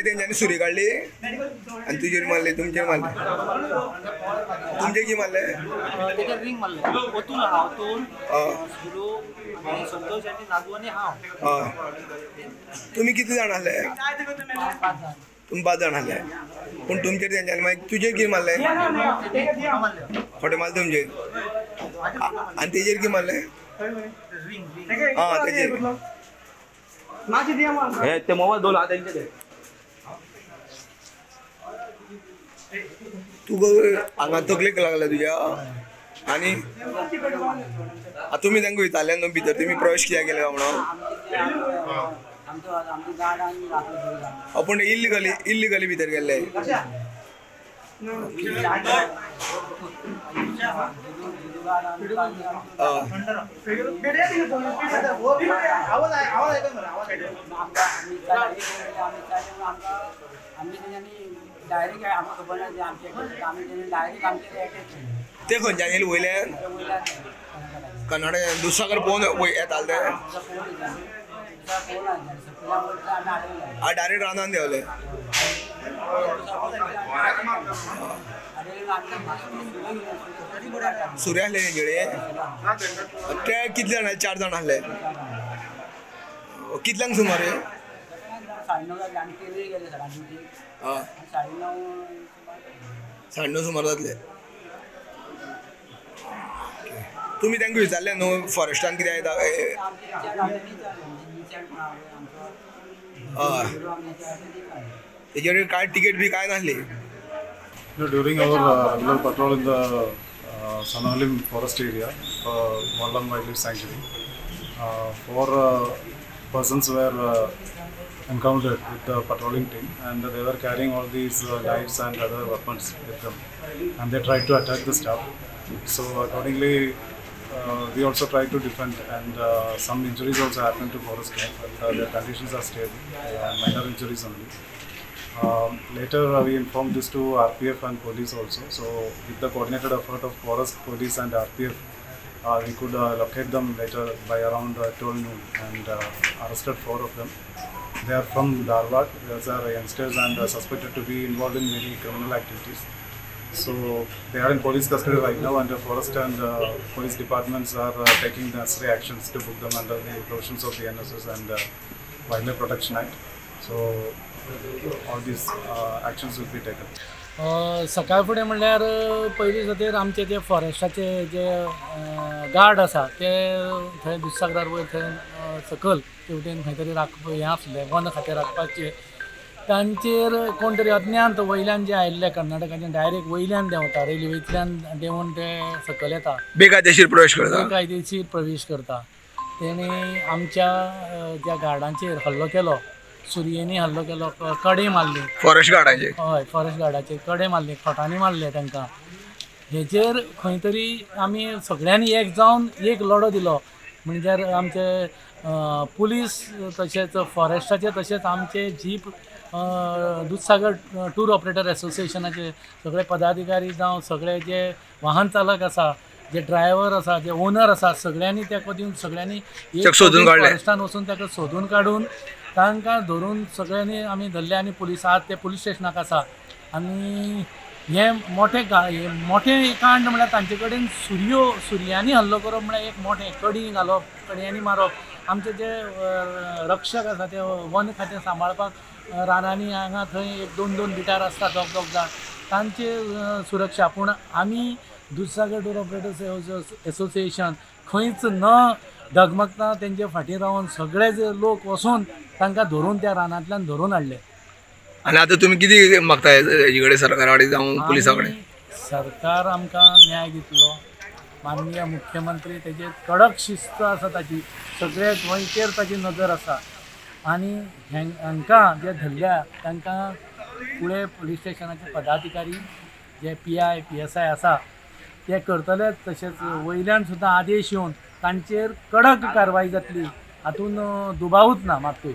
त्यांच्यानी सुरी काढली आणि तुझे मारले तुमचे मारले तुमचे की मारले रिंग मारले ओतून हावतून सुरू संतोष आणि नागू आणि हाव तुम्ही किती जण आले तुम्ही 5 जण आले पण तुमचे त्यांच्यानी मागीर तुझे की मारले खोटे मारले तुमचे आणि तेजेर की मारले ते मोबाईल 2 हात त्यांचे तू हांगा तकलेक लागला तुझ्या आणि तुम्ही तांकां विचारले न्हू भितर तुमी प्रवेश कित्याक केला म्हणून पण इल्लिगली भितर गेल्ले ते खंयच्यान येयले वयल्यान कर्नाटक दुधसागर पळोवन येताले ते डायरेक्ट रानान देवले सुरे आसले तेंचेडे ते कितले जाण 4 जाण आसले कितल्यांक सुमार 9:30 सुमार जातले तुम्ही तांकां विचारले न्हू फॉरेस्टान कितें येता तेजेर काय टिकेट बी काय नासली During our regular patrol in the Sanahalim forest area, Wildlife Wildlife Sanctuary, 4 persons were encountered with the patrolling team, and they were carrying all these knives and other weapons with them, and they tried to attack the staff. So accordingly, we also tried to defend, and some injuries also happened to forest guard, but their conditions are stable, minor injuries only. Later we informed this to RPF and police also. So with the coordinated effort of forest police and RPF, we could locate them later by around 12 noon and arrested 4 of them. They are from Dharwad. These are youngsters and suspected to be involved in many criminal activities. So they are in police custody right now, and the forest and police departments are taking the necessary actions to put them under the provisions of the NSS and Wildlife Protection Act. So all these actions will be taken. सकाळ फुडें म्हणल्यार पयलीं खातीर आमचे जे फॉरेस्टाचे जे guard आसा ते थंय दुधसागरार वयर थंय सकल तेवटेन खंय तरी हें आसलें वन खातें राखपाचें तांचेर कोण तरी अज्ञात वयल्यान जे आयिल्ले कर्नाटकाचे डायरेक्ट वयल्यान देंवता रेल्वेंतल्यान देंवन ते सकल येता बेकायदेशीर प्रवेश करता तेणी आमच्या ज्या गार्डांचेर हल्लो केलो सुरयेनी हल्लो केलो कडे मारली फॉरेस्ट गार्डाचे हय फॉरेस्ट गार्डाचे कडे मारले खोटांनी मारले तांकां हेचेर खंय तरी आमी सगळ्यांनी एक जावन एक लढो दिलो म्हणजे आमचे पुलीस तशेंच फॉरेस्टाचे तशेंच आमचे जीप दुधसागर टूर ऑपरेटर एसोसिएशनाचे सगळे पदाधिकारी जावं सगळे जे वाहन चालक आसा जे ड्रायव्हर आसा जे ओनर आसा सगळ्यांनी तेका दिवन सगळ्यांनी फॉरेस्टान वचून ताका सोदून काडून तांकां धरून सगळ्यांनी आमी धरले आनी पुलीस आज ते पुलीस स्टेशनाक आसा आनी हे मोठे कांड म्हळ्यार तांचे कडेन सुरयांनी हल्लो करप म्हळ्यार एक मोठें कडी घालप कडयांनी मारप आमचे जे रक्षक आसा ते वन खातें सांबाळपाक रानांनी हांगा थंय 1-2 बिटार आसता दोग जाण तांचे सुरक्षा पूण आमी दुधसागर टूर ऑपरेटर्स एसोसिएशन खंयच न डगमगता तेंचे फाटीं रावन सगळे जे लोक वचून तांकां धरून त्या रानांतल्यान धरून हाडले आनी आतां तुमी कितें मागताय हेजे कडेन सरकारा कडेन जावं पुलिसा कडेन सरकार आमकां न्याय दितलो माननीय मुख्यमंत्री तेजेर कडक शिस्त आसा ताची सगळे गोंयचेर ताची नजर आसा आनी हांकां जे धरल्या तांकां फुडें पुलीस स्टेशनाचे पदाधिकारी जे PI PSI आसा ते करतलेच तशेंच वयल्यान सुद्दां आदेश येवन तांचेर कडक कारवाई जातली हातून दुबावूच ना मात्तूय.